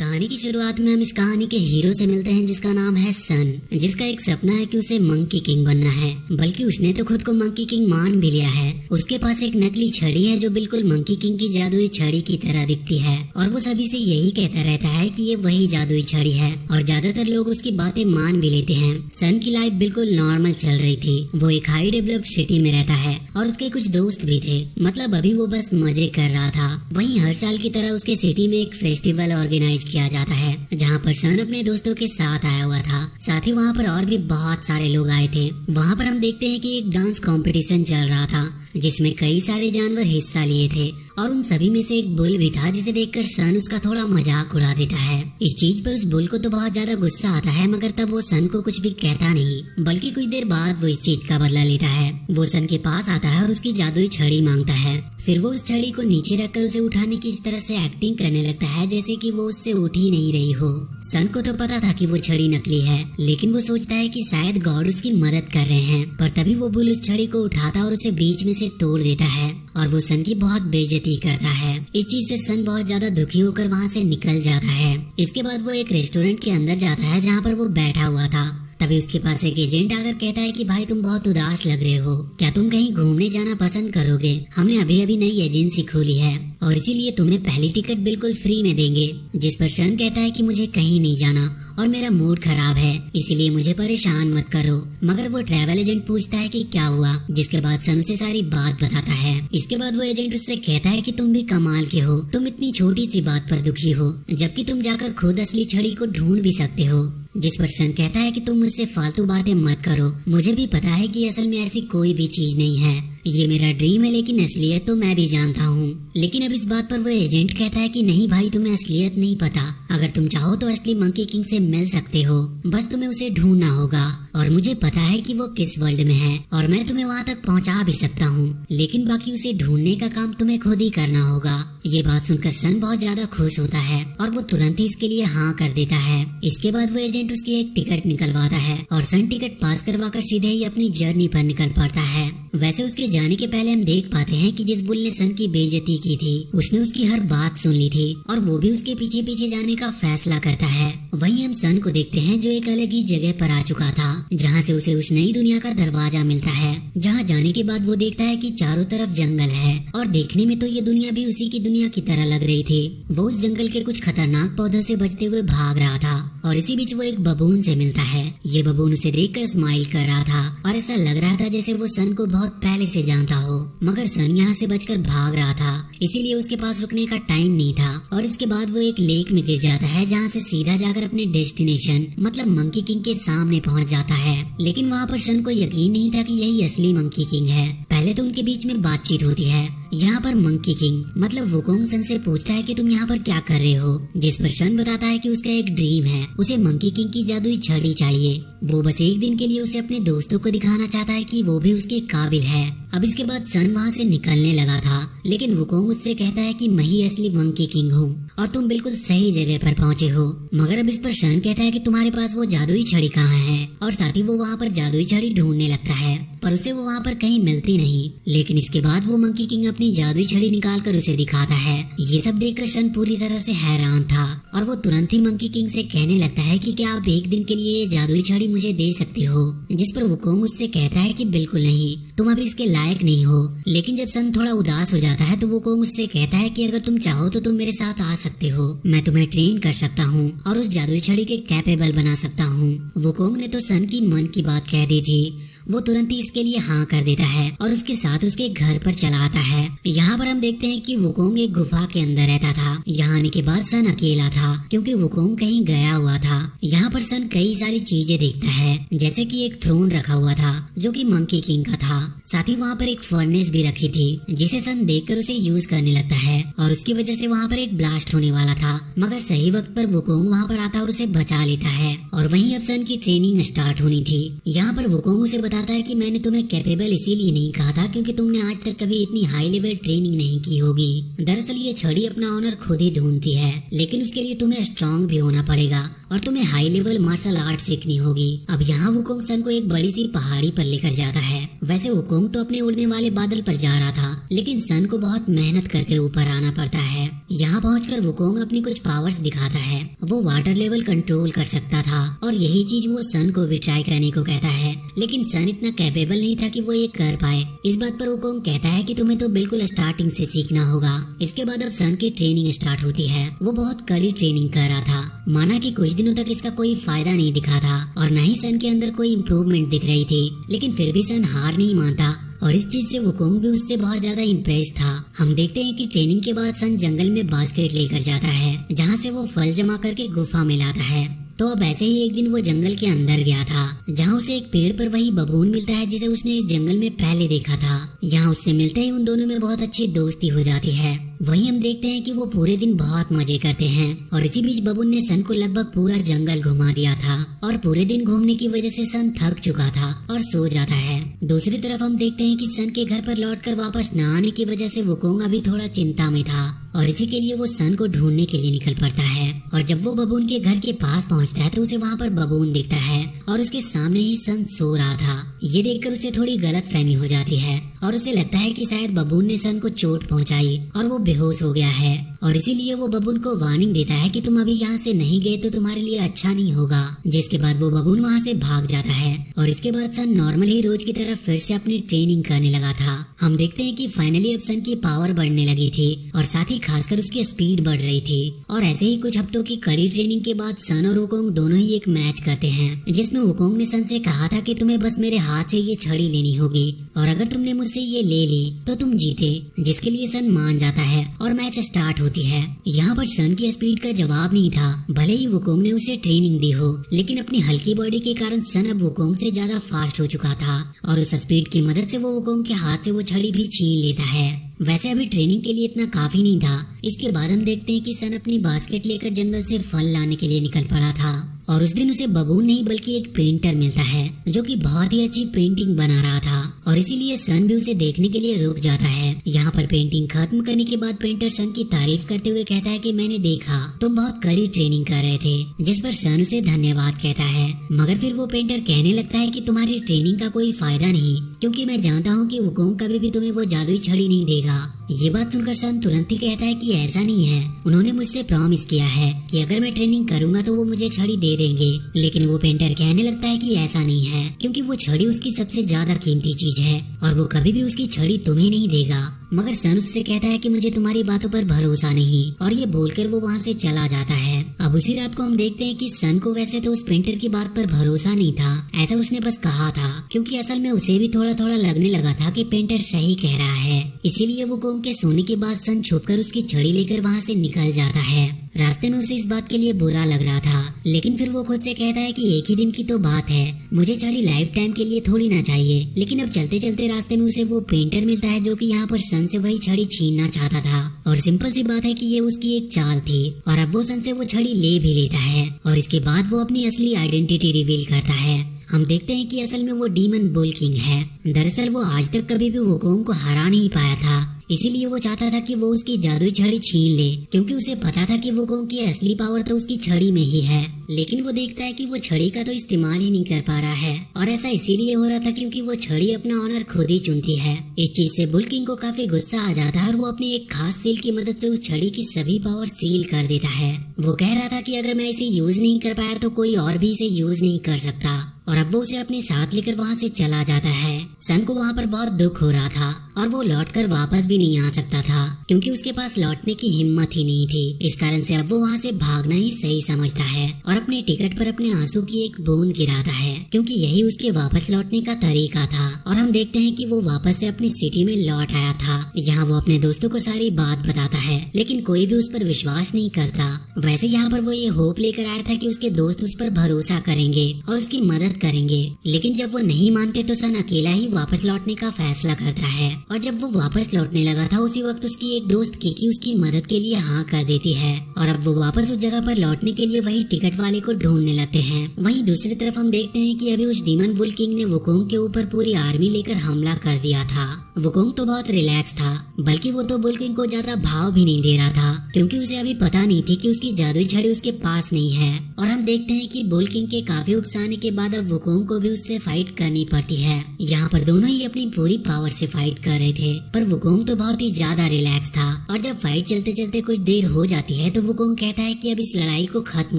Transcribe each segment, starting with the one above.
कहानी की शुरुआत में हम इस कहानी के हीरो से मिलते हैं जिसका नाम है सन, जिसका एक सपना है कि उसे मंकी किंग बनना है। बल्कि उसने तो खुद को मंकी किंग मान भी लिया है। उसके पास एक नकली छड़ी है जो बिल्कुल मंकी किंग की जादुई छड़ी की तरह दिखती है और वो सभी से यही कहता रहता है कि ये वही जादुई छड़ी है और ज्यादातर लोग उसकी बातें मान भी लेते हैं। सन की लाइफ बिल्कुल नॉर्मल चल रही थी। वो एक हाई डेवलप्ड सिटी में रहता है और उसके कुछ दोस्त भी थे, मतलब अभी वो बस मजे कर रहा था। वहीं हर साल की तरह उसके सिटी में एक फेस्टिवल ऑर्गेनाइज किया जाता है जहाँ पर सन अपने दोस्तों के साथ आया हुआ था। साथ ही वहाँ पर और भी बहुत सारे लोग आए थे। वहाँ पर हम देखते हैं कि एक डांस कंपटीशन चल रहा था जिसमें कई सारे जानवर हिस्सा लिए थे और उन सभी में से एक बुल भी था जिसे देखकर सन उसका थोड़ा मजाक उड़ा देता है। इस चीज पर उस बुल को तो बहुत ज्यादा गुस्सा आता है, मगर तब वो सन को कुछ भी कहता नहीं, बल्कि कुछ देर बाद वो इस चीज का बदला लेता है। वो सन के पास आता है और उसकी जादुई छड़ी मांगता है। फिर वो उस छड़ी को नीचे रखकर उसे उठाने की इस तरह से एक्टिंग करने लगता है जैसे कि वो उससे उठ ही नहीं रही हो। सन को तो पता था कि वो छड़ी नकली है, लेकिन वो सोचता है कि शायद गॉड उसकी मदद कर रहे हैं। पर तभी वो बुल उस छड़ी को उठाता और उसे बीच में से तोड़ देता है और वो सन की बहुत बेइज्जती करता है। इस चीज से सन बहुत ज्यादा दुखी होकर वहाँ से निकल जाता है। इसके बाद वो एक रेस्टोरेंट के अंदर जाता है जहाँ पर वो बैठा हुआ था। तभी उसके पास एक एजेंट आकर कहता है कि भाई तुम बहुत उदास लग रहे हो, क्या तुम कहीं घूमने जाना पसंद करोगे? हमने अभी अभी नई एजेंसी खोली है और इसीलिए तुम्हें पहली टिकट बिल्कुल फ्री में देंगे। जिस पर सन कहता है कि मुझे कहीं नहीं जाना और मेरा मूड खराब है, इसीलिए मुझे परेशान मत करो। मगर वो ट्रैवल एजेंट पूछता है कि क्या हुआ, जिसके बाद सन उसे सारी बात बताता है। इसके बाद वो एजेंट उससे कहता है कि तुम भी कमाल के हो, तुम इतनी छोटी सी बात पर दुखी हो जबकि तुम जाकर खुद असली छड़ी को ढूंढ भी सकते हो। जिस पर सन कहता है कि तुम मुझसे फालतू बातें मत करो, मुझे भी पता है कि असल में ऐसी कोई भी चीज नहीं है, ये मेरा ड्रीम है, लेकिन असलियत तो मैं भी जानता हूँ। लेकिन अब इस बात पर वो एजेंट कहता है कि नहीं भाई, तुम्हें असलियत नहीं पता। अगर तुम चाहो तो असली मंकी किंग से मिल सकते हो, बस तुम्हें उसे ढूंढना होगा और मुझे पता है कि वो किस वर्ल्ड में है और मैं तुम्हें वहाँ तक पहुँचा भी सकता हूँ, लेकिन बाकी उसे ढूंढने का काम तुम्हें खुद ही करना होगा। ये बात सुनकर सन बहुत ज्यादा खुश होता है और वो तुरंत ही इसके लिए हाँ कर देता है। इसके बाद वो एजेंट उसकी एक टिकट निकलवाता है और सन टिकट पास करवाकर सीधे ही अपनी जर्नी पर निकल पड़ता है। वैसे उसके जाने के पहले हम देख पाते हैं कि जिस बुल ने सन की बेइज्जती की थी उसने उसकी हर बात सुन ली थी और वो भी उसके पीछे पीछे जाने का फैसला करता है। वहीं हम सन को देखते हैं जो एक अलग ही जगह पर आ चुका था, जहाँ से उसे उस नई दुनिया का दरवाजा मिलता है। जहाँ जाने के बाद वो देखता है कि चारों तरफ जंगल है और देखने में तो ये दुनिया भी उसी की दुनिया की तरह लग रही थी। वो उस जंगल के कुछ खतरनाक पौधों से बचते हुए भाग रहा था और इसी बीच वो एक बबून से मिलता है। ये बबून उसे देखकर स्माइल कर रहा था और ऐसा लग रहा था जैसे वो सन को बहुत पहले से जानता हो, मगर सन यहाँ से बचकर भाग रहा था, इसीलिए उसके पास रुकने का टाइम नहीं था। और इसके बाद वो एक लेक में गिर जाता है जहाँ से सीधा जाकर अपने डेस्टिनेशन मतलब मंकी किंग के सामने पहुँच जाता है। लेकिन वहाँ पर सन को यकीन नहीं था कि यही असली मंकी किंग है। पहले तो उनके बीच में बातचीत होती है। यहाँ पर मंकी किंग मतलब वुकोंग सन से पूछता है कि तुम यहाँ पर क्या कर रहे हो, जिस पर सन बताता है कि उसका एक ड्रीम है, उसे मंकी किंग की जादुई छड़ी चाहिए। वो बस एक दिन के लिए उसे अपने दोस्तों को दिखाना चाहता है कि वो भी उसके काबिल है। अब इसके बाद सन वहाँ से निकलने लगा था, लेकिन वुकोंग उससे कहता है कि मैं ही असली मंकी किंग हूँ और तुम बिल्कुल सही जगह पर पहुँचे हो। मगर अब इस पर सन कहता है कि तुम्हारे पास वो जादुई छड़ी कहाँ है और साथ ही वो वहाँ पर जादुई छड़ी ढूंढने लगता है, पर उसे वो वहाँ पर कहीं मिलती नहीं। लेकिन इसके बाद वो मंकी किंग अपनी जादुई छड़ी निकाल कर उसे दिखाता है। ये सब देखकर सन पूरी तरह से हैरान था और वो तुरंत ही मंकी किंग से कहने लगता है कि क्या आप एक दिन के लिए ये जादुई छड़ी मुझे दे सकते हो? जिस पर वुकोंग उससे कहता है कि बिल्कुल नहीं, तुम अभी इसके लायक नहीं हो। लेकिन जब सन थोड़ा उदास हो जाता है तो वुकोंग उससे कहता है कि अगर तुम चाहो तो तुम मेरे साथ आ सकते हो, मैं तुम्हें ट्रेन कर सकता हूँ और उस जादुई छड़ी के कैपेबल बना सकता हूँ। वुकोंग ने तो सन की मन की बात कह दी थी। वो तुरंत ही इसके लिए हाँ कर देता है और उसके साथ उसके घर पर चला आता है। यहाँ पर हम देखते हैं कि वुकोंग एक गुफा के अंदर रहता था। यहाँ आने के बाद सन अकेला था क्योंकि वुकोंग कहीं गया हुआ था। यहाँ पर सन कई सारी चीजें देखता है, जैसे कि एक थ्रोन रखा हुआ था जो कि मंकी किंग का था। साथ ही वहाँ पर एक फर्नेस भी रखी थी जिसे सन देखकर उसे यूज करने लगता है और उसकी वजह से वहाँ पर एक ब्लास्ट होने वाला था, मगर सही वक्त पर वुकोंग वहाँ पर आता और उसे बचा लेता है। और वहीं अब सन की ट्रेनिंग स्टार्ट होनी थी। यहाँ पर वुकोंग उसे बताता है कि मैंने तुम्हें कैपेबल इसीलिए नहीं कहा था क्योंकि तुमने आज तक कभी इतनी हाई लेवल ट्रेनिंग नहीं की होगी। दरअसल ये छड़ी अपना ऑनर खुद ही ढूंढती है, लेकिन उसके लिए तुम्हें स्ट्रांग भी होना पड़ेगा और तुम्हें हाई लेवल मार्शल आर्ट सीखनी होगी। अब यहाँ वुकोंग सन को एक बड़ी सी पहाड़ी पर लेकर जाता है। वैसे वुकोंग तो अपने उड़ने वाले बादल पर जा रहा था, लेकिन सन को बहुत मेहनत करके ऊपर आना पड़ता है। यहाँ पहुंचकर वुकोंग अपनी कुछ पावर्स दिखाता है। वो वाटर लेवल कंट्रोल कर सकता था और यही चीज वो सन को भी ट्राई करने को कहता है, लेकिन सन इतना कैपेबल नहीं था कि वो ये कर पाए। इस बात पर वुकोंग कहता है कि तुम्हें तो बिल्कुल स्टार्टिंग से सीखना होगा। इसके बाद अब सन की ट्रेनिंग स्टार्ट होती है। वो बहुत कड़ी ट्रेनिंग कर रहा था। माना कि कुछ दिनों तक इसका कोई फायदा नहीं दिखा था और न ही सन के अंदर कोई इम्प्रूवमेंट दिख रही थी, लेकिन फिर भी सन हार नहीं मानता और इस चीज से वुकोंग भी उससे बहुत ज्यादा इम्प्रेस था। हम देखते हैं कि ट्रेनिंग के बाद सन जंगल में बास्केट लेकर जाता है, जहाँ से वो फल जमा करके गुफा में लाता है। तो अब ऐसे ही एक दिन वो जंगल के अंदर गया था, जहाँ उसे एक पेड़ पर वही बबून मिलता है जिसे उसने इस जंगल में पहले देखा था। यहाँ उससे मिलते ही उन दोनों में बहुत अच्छी दोस्ती हो जाती है। वहीं हम देखते हैं कि वो पूरे दिन बहुत मजे करते हैं और इसी बीच बबून ने सन को लगभग पूरा जंगल घुमा दिया था और पूरे दिन घूमने की वजह से सन थक चुका था और सो जाता है। दूसरी तरफ हम देखते हैं कि सन के घर पर लौटकर वापस न आने की वजह से वुकोंग अभी थोड़ा चिंता में था और इसी के लिए वो सन को ढूंढने के लिए निकल पड़ता है। और जब वो बबून के घर के पास पहुंचता है तो उसे वहाँ पर बबून दिखता है और उसके सामने ही सन सो रहा था। ये देखकर उसे थोड़ी गलतफहमी हो जाती है और उसे लगता है कि शायद बबून ने सन को चोट पहुंचाई और वो बेहोश हो गया है और इसीलिए वो बबून को वार्निंग देता है कि तुम अभी यहाँ से नहीं गए तो तुम्हारे लिए अच्छा नहीं होगा। जिसके बाद वो बबून वहाँ से भाग जाता है और इसके बाद सन नॉर्मल ही रोज की तरह फिर से अपनी ट्रेनिंग करने लगा था। हम देखते हैं कि फाइनली अब सन की पावर बढ़ने लगी थी और साथ ही खासकर उसकी स्पीड बढ़ रही थी। और ऐसे ही कुछ हफ्तों की कड़ी ट्रेनिंग के बाद सन और वुकोंग दोनों ही एक मैच करते हैं, जिसमें वुकोंग ने सन से कहा था कि तुम्हें बस मेरे हाथ से ये छड़ी लेनी होगी और अगर तुमने मुझसे ये ले ली तो तुम जीते, जिसके लिए सन मान जाता है और मैच स्टार्ट होती है। यहाँ पर सन की स्पीड का जवाब नहीं था, भले ही वुकोंग ने उसे ट्रेनिंग दी हो, लेकिन अपनी हल्की बॉडी के कारण सन अब वुकोंग से ज्यादा फास्ट हो चुका था और उस स्पीड की मदद से वो वुकोंग के हाथ से वो छड़ी भी छीन लेता है। वैसे अभी ट्रेनिंग के लिए इतना काफी नहीं था। इसके बाद हम देखते हैं कि सन अपनी बास्केट लेकर जंगल से फल लाने के लिए निकल पड़ा था और उस दिन उसे बबून नहीं बल्कि एक पेंटर मिलता है जो कि बहुत ही अच्छी पेंटिंग बना रहा था और इसीलिए सन भी उसे देखने के लिए रुक जाता है। यहाँ पर पेंटिंग खत्म करने के बाद पेंटर सन की तारीफ करते हुए कहता है कि मैंने देखा तुम बहुत कड़ी ट्रेनिंग कर रहे थे, जिस पर सन उसे धन्यवाद कहता है। मगर फिर वो पेंटर कहने लगता है कि तुम्हारी ट्रेनिंग का कोई फायदा नहीं, क्योंकि मैं जानता हूँ कि वुकोंग कभी भी तुम्हें वो जादुई छड़ी नहीं देगा। ये बात सुनकर सन तुरंत ही कहता है कि ऐसा नहीं है, उन्होंने मुझसे प्रॉमिस किया है कि अगर मैं ट्रेनिंग करूंगा तो वो मुझे छड़ी दे देंगे। लेकिन वो पेंटर कहने लगता है कि ऐसा नहीं है, क्योंकि वो छड़ी उसकी सबसे ज्यादा कीमती चीज है और वो कभी भी उसकी छड़ी तुम्हें नहीं देगा। मगर सन उससे कहता है कि मुझे तुम्हारी बातों पर भरोसा नहीं और ये बोलकर वो वहाँ से चला जाता है। अब उसी रात को हम देखते हैं कि सन को वैसे तो उस पेंटर की बात पर भरोसा नहीं था, ऐसा उसने बस कहा था, क्योंकि असल में उसे भी थोड़ा थोड़ा लगने लगा था कि पेंटर सही कह रहा है। इसीलिए वो वुकोंग के सोने के बाद सन छुपकर उसकी छड़ी लेकर वहाँ से निकल जाता है। रास्ते में उसे इस बात के लिए बुरा लग रहा था, लेकिन फिर वो खुद से कहता है कि एक ही दिन की तो बात है, मुझे छड़ी लाइफ टाइम के लिए थोड़ी ना चाहिए। लेकिन अब चलते चलते रास्ते में उसे वो पेंटर मिलता है जो कि यहाँ पर सन से वही छड़ी छीनना चाहता था और सिंपल सी बात है कि ये उसकी एक चाल थी और अब वो सन से वो छड़ी ले भी लेता है और इसके बाद वो अपनी असली आइडेंटिटी रिवील करता है। हम देखते हैं कि असल में वो डीमन बुल किंग है। दरअसल वो आज तक कभी भी वुकोंग को हरा नहीं पाया था, इसीलिए वो चाहता था कि वो उसकी जादुई छड़ी छीन ले, क्योंकि उसे पता था कि वुकोंग की असली पावर तो उसकी छड़ी में ही है। लेकिन वो देखता है कि वो छड़ी का तो इस्तेमाल ही नहीं कर पा रहा है और ऐसा इसीलिए हो रहा था क्योंकि वो छड़ी अपना ऑनर खुद ही चुनती है। इस चीज से बुल किंग को काफी गुस्सा आ जाता है और वो अपनी एक खास सील की मदद से उस छड़ी की सभी पावर सील कर देता है। वो कह रहा था कि अगर मैं इसे यूज नहीं कर पाया तो कोई और भी इसे यूज नहीं कर सकता और अब वो उसे अपने साथ लेकर वहाँ से चला जाता है। सन को वहाँ पर बहुत दुख हो रहा था और वो लौटकर वापस भी नहीं आ सकता था, क्योंकि उसके पास लौटने की हिम्मत ही नहीं थी। इस कारण से अब वो वहाँ से भागना ही सही समझता है और अपने टिकट पर अपने आंसू की एक बूंद गिराता है, क्योंकि यही उसके वापस लौटने का तरीका था। और हम देखते हैं कि वो वापस से अपनी सिटी में लौट आया था। यहाँ वो अपने दोस्तों को सारी बात बताता है, लेकिन कोई भी उस पर विश्वास नहीं करता। वैसे यहाँ पर वो ये होप लेकर आया था कि उसके दोस्त उस पर भरोसा करेंगे और उसकी मदद करेंगे, लेकिन जब वो नहीं मानते तो सन अकेला ही वापस लौटने का फैसला करता है। और जब वो वापस लौटने लगा था उसी वक्त उसकी एक दोस्त किकी उसकी मदद के लिए हाँ कर देती है और अब वो वापस उस जगह पर लौटने के लिए वही टिकट वाले को ढूंढने लगते हैं। वहीं दूसरी तरफ हम देखते हैं कि अभी उस डीमन बुल किंग ने वुकोंग के ऊपर पूरी आर्मी लेकर हमला कर दिया था। वुकोंग तो बहुत रिलैक्स था, बल्कि वो तो बुलकिंग को ज्यादा भाव भी नहीं दे रहा था, क्योंकि उसे अभी पता नहीं थी कि उसकी जादुई छड़ी उसके पास नहीं है। और हम देखते हैं कि बुलकिंग के काफी उकसाने के बाद अब वुकोंग को भी उससे फाइट करनी पड़ती है। यहाँ पर दोनों ही अपनी पूरी पावर से फाइट कर रहे थे, पर वुकोंग तो बहुत ही ज्यादा रिलैक्स था। और जब फाइट चलते चलते कुछ देर हो जाती है तो वुकोंग कहता है कि अब इस लड़ाई को खत्म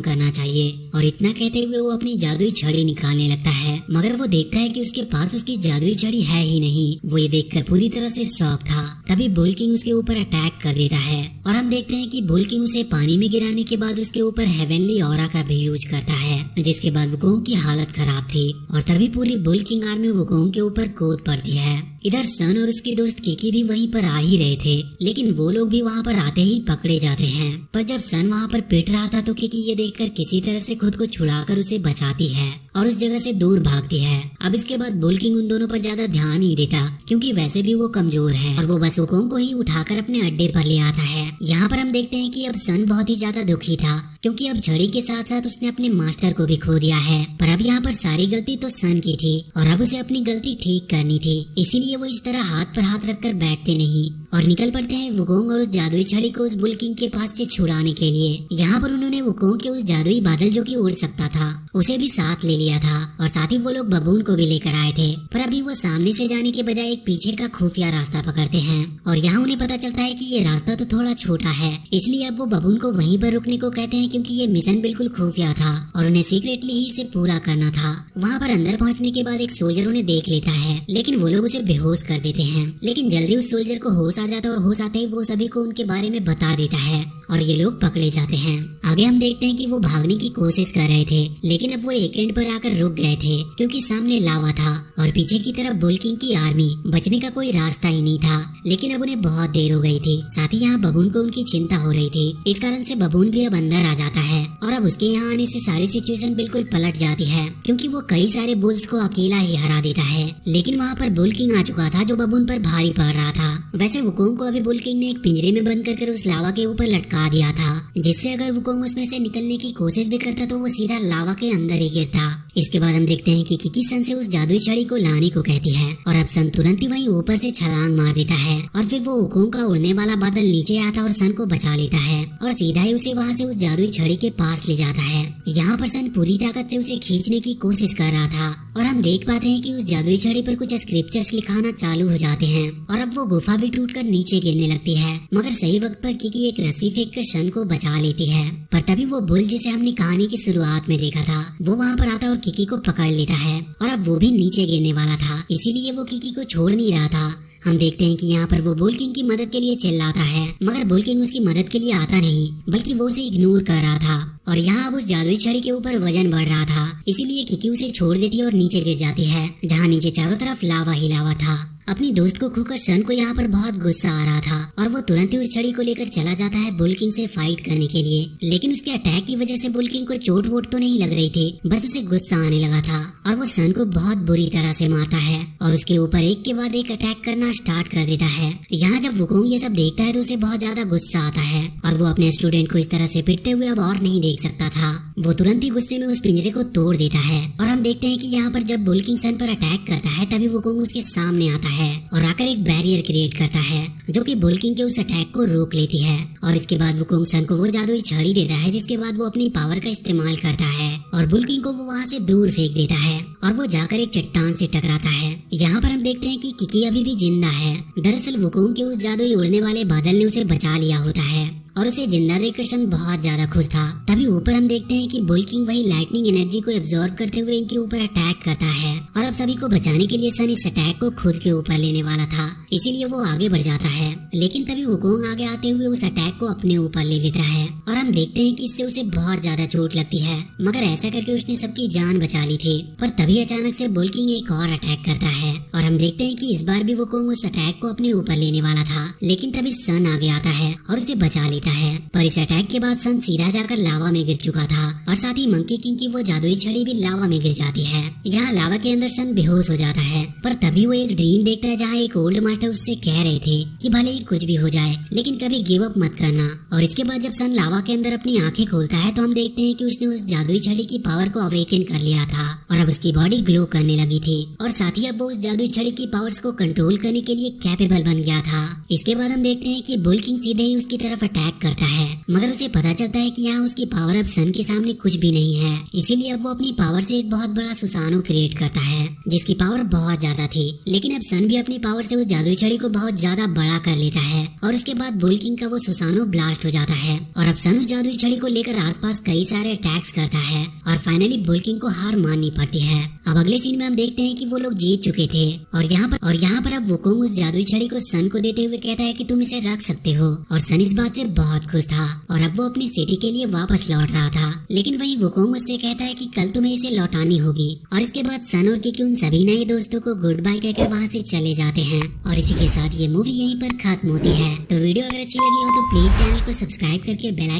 करना चाहिए, और इतना कहते हुए वो अपनी जादुई छड़ी निकालने लगता है। मगर वो देखता है कि उसके पास उसकी जादुई छड़ी है ही नहीं। वो ये देखकर पूरी तरह से शॉक था। तभी बुलकिंग उसके ऊपर अटैक कर देता है, और हम देखते हैं कि बुलकिंग उसे पानी में गिराने के बाद उसके ऊपर हेवनली ऑरा का भी यूज करता है, जिसके बाद वुकोंग की हालत खराब थी और तभी पूरी बुलकिंग आर्मी वुकोंग के ऊपर कूद पड़ती है। इधर सन और उसकी दोस्त किकी भी वहीं पर आ ही रहे थे, लेकिन वो लोग भी वहाँ पर आते ही पकड़े जाते हैं। पर जब सन वहाँ पर पिट रहा था तो किकी ये देखकर किसी तरह से खुद को छुड़ाकर उसे बचाती है और उस जगह से दूर भागती है। अब इसके बाद बुलकिंग उन दोनों पर ज्यादा ध्यान नहीं देता, क्योंकि वैसे भी वो कमजोर है, और वो बस वुकोंग को ही उठाकर अपने अड्डे पर ले आता है। यहाँ पर हम देखते हैं कि अब सन बहुत ही ज्यादा दुखी था, क्योंकि अब छड़ी के साथ साथ उसने अपने मास्टर को भी खो दिया है। पर अब यहाँ पर सारी गलती तो सन की थी, और अब उसे अपनी गलती ठीक करनी थी। इसीलिए वो इस तरह हाथ पर हाथ रखकर बैठते नहीं और निकल पड़ते हैं वुकोंग और उस जादुई छड़ी को उस बुलकिंग के पास से छुड़ाने के लिए। यहाँ पर उन्होंने वुकोंग के उस जादुई बादल जो कि उड़ सकता था उसे भी साथ ले लिया था, और साथ ही वो लोग बबून को भी लेकर आए थे। पर अभी वो सामने से जाने के बजाय एक पीछे का खुफिया रास्ता पकड़ते हैं, और यहाँ उन्हें पता चलता है कि ये रास्ता तो थोड़ा छोटा है, इसलिए अब वो बबून को वहीं पर रुकने को कहते हैं, क्योंकि ये मिशन बिल्कुल खुफिया था और उन्हें सीक्रेटली ही इसे पूरा करना था। वहाँ पर अंदर पहुँचने के बाद एक सोल्जर उन्हें देख लेता है, लेकिन वो लोग उसे बेहोश कर देते हैं। लेकिन जल्दी उस सोल्जर को होश आ जाता है, और होश आते ही वो सभी को उनके बारे में बता देता है, और ये लोग पकड़े जाते हैं। आगे हम देखते हैं कि वो भागने की कोशिश कर रहे थे, लेकिन अब वो एक एंड पर आकर रुक गए थे, क्योंकि सामने लावा था और पीछे की तरफ बुलकिंग की आर्मी। बचने का कोई रास्ता ही नहीं था, लेकिन अब उन्हें बहुत देर हो गई थी। साथ ही यहाँ बबून को उनकी चिंता हो रही थी, इस कारण से बबून भी अब अंदर आ जाता है, और अब उसके यहाँ आने से सारी सिचुएशन बिल्कुल पलट जाती है, क्योंकि वो कई सारे बुल्स को अकेला ही हरा देता है। लेकिन वहाँ पर बुलकिंग आ चुका था, जो बबून पर भारी पड़ रहा था। वैसे वुकोंग को अभी बुलकिंग ने एक पिंजरे में बंद कर उस लावा के ऊपर लटका दिया था, जिससे अगर वुकोंग उसमें से निकलने की कोशिश भी करता तो वो सीधा लावा के अंदर ही गिरता। इसके बाद हम देखते हैं कि किकी सन से उस जादुई छड़ी को लाने को कहती है, और अब सन तुरंत ही वहीं ऊपर से छलांग मार देता है, और फिर वो वुकोंग का उड़ने वाला बादल नीचे आता और सन को बचा लेता है, और सीधा ही उसे वहाँ से उस जादुई छड़ी के पास ले जाता है। यहाँ पर सन पूरी ताकत से उसे खींचने की कोशिश कर रहा था, और हम देख पाते हैं कि उस जादुई छड़ी पर कुछ स्क्रिप्चर्स लिखाना चालू हो जाते हैं, और अब वो गुफा भी टूटकर नीचे गिरने लगती है। मगर सही वक्त पर किकी एक रस्सी फेंक कर सन को बचा लेती है। पर तभी वो बुल जिसे हमने कहानी की शुरुआत में देखा था वो वहाँ पर आता और किकी को पकड़ लेता है, और अब वो भी नीचे गिरने वाला था, इसीलिए वो किकी को छोड़ नहीं रहा था। हम देखते हैं कि यहाँ पर वो बुलकिंग की मदद के लिए चिल्लाता है, मगर बुलकिंग उसकी मदद के लिए आता नहीं, बल्कि वो उसे इग्नोर कर रहा था। और यहाँ अब उस जादुई छड़ी के ऊपर वजन बढ़ रहा था, इसीलिए किकी उसे छोड़ देती है और नीचे गिर जाती है, जहाँ नीचे चारों तरफ लावा ही लावा था। अपनी दोस्त को खोकर सन को यहाँ पर बहुत गुस्सा आ रहा था, और वो तुरंत ही उस छड़ी को लेकर चला जाता है बुलकिंग से फाइट करने के लिए। लेकिन उसके अटैक की वजह से बुलकिंग को चोट वोट तो नहीं लग रही थी, बस उसे गुस्सा आने लगा था, और वो सन को बहुत बुरी तरह से मारता है और उसके ऊपर एक के बाद एक अटैक करना स्टार्ट कर देता है। यहाँ जब वुकोंग ये सब देखता है तो उसे बहुत ज्यादा गुस्सा आता है, और वो अपने स्टूडेंट को इस तरह से पिटते हुए अब और नहीं देख सकता था। वो तुरंत ही गुस्से में उस पिंजरे को तोड़ देता है, और हम देखते हैं कि यहाँ पर जब बुलकिंग सन पर अटैक करता है तभी वुकोंग उसके सामने आता है और आकर एक बैरियर क्रिएट करता है, जो कि बुलकिंग के उस अटैक को रोक लेती है। और इसके बाद वुकोंग सन को वो जादुई छड़ी देता है, जिसके बाद वो अपनी पावर का इस्तेमाल करता है और बुलकिंग को वो वहाँ से दूर फेंक देता है, और वो जाकर एक चट्टान से टकराता है। यहाँ पर हम देखते हैं कि किकी अभी भी जिंदा है। दरअसल वुकोंग के उस जादुई उड़ने वाले बादल ने उसे बचा लिया होता है, और उसे जिंदा देखकर सन बहुत ज्यादा खुश था। तभी ऊपर हम देखते हैं कि बुलकिंग वही लाइटनिंग एनर्जी को एब्जॉर्ब करते हुए इनके ऊपर अटैक करता है, और अब सभी को बचाने के लिए सन इस अटैक को खुद के ऊपर लेने वाला था, इसीलिए वो आगे बढ़ जाता है। लेकिन तभी वुकोंग आगे आते हुए उस अटैक को अपने ऊपर ले लेता है, और हम देखते हैं कि इससे उसे बहुत ज्यादा चोट लगती है, मगर ऐसा करके उसने सबकी जान बचा ली थी। पर तभी अचानक से बुलकिंग एक और अटैक करता है, और हम देखते हैं कि इस बार भी वुकोंग उस अटैक को अपने ऊपर लेने वाला था, लेकिन तभी सन आगे आता है और उसे बचा लेता लगता है। पर इस अटैक के बाद सन सीधा जाकर लावा में गिर चुका था और साथ ही मंकी किंग की वो जादुई छड़ी भी लावा में गिर जाती है। यहाँ लावा के अंदर सन बेहोश हो जाता है, पर तभी वो एक ड्रीम देखता है जहाँ एक ओल्ड मास्टर उससे कह रहे थे कि भले ही कुछ भी हो जाए लेकिन कभी गिव अप मत करना। और इसके बाद जब सन लावा के अंदर अपनी आंखें खोलता है तो हम देखते हैं कि उसने उस जादुई छड़ी की पावर को अवेकन कर लिया था और अब उसकी बॉडी ग्लो करने लगी थी और साथ ही अब वो उस जादुई छड़ी की पावर्स को कंट्रोल करने के लिए कैपेबल बन गया था। इसके बाद हम देखते हैं कि बुल किंग सीधे ही उसकी तरफ अटैक करता है, मगर उसे पता चलता है कि यहाँ उसकी पावर अब सन के सामने कुछ भी नहीं है। इसीलिए अब वो अपनी पावर से एक बहुत बड़ा सुसानो क्रिएट करता है जिसकी पावर बहुत ज्यादा थी। लेकिन अब सन भी अपनी पावर से उस जादुई छड़ी को बहुत ज्यादा बड़ा कर लेता है और उसके बाद बुल किंग का वो सुसानो ब्लास्ट हो जाता है और अब सन उस जादुई छड़ी को लेकर आसपास कई सारे अटैक्स करता है और फाइनली बुल किंग को हार माननी पड़ती है। अब अगले सीन में हम देखते हैं कि वो लोग जीत चुके थे और यहाँ पर अब वुकोंग उस जादुई छड़ी को सन को देते हुए कहता है कि तुम इसे रख सकते हो और सन इस बात से बहुत खुश था और अब वो अपनी सिटी के लिए वापस लौट रहा था। लेकिन वही वुकोंग उससे कहता है कि कल तुम्हें इसे लौटानी होगी और इसके बाद सन और किकी उन सभी नए दोस्तों को गुड बाय कहकर वहाँ से चले जाते हैं और इसी के साथ ये मूवी यहीं पर खत्म होती है। तो वीडियो अगर अच्छी लगी हो तो प्लीज चैनल को सब्सक्राइब करके बेल आइकन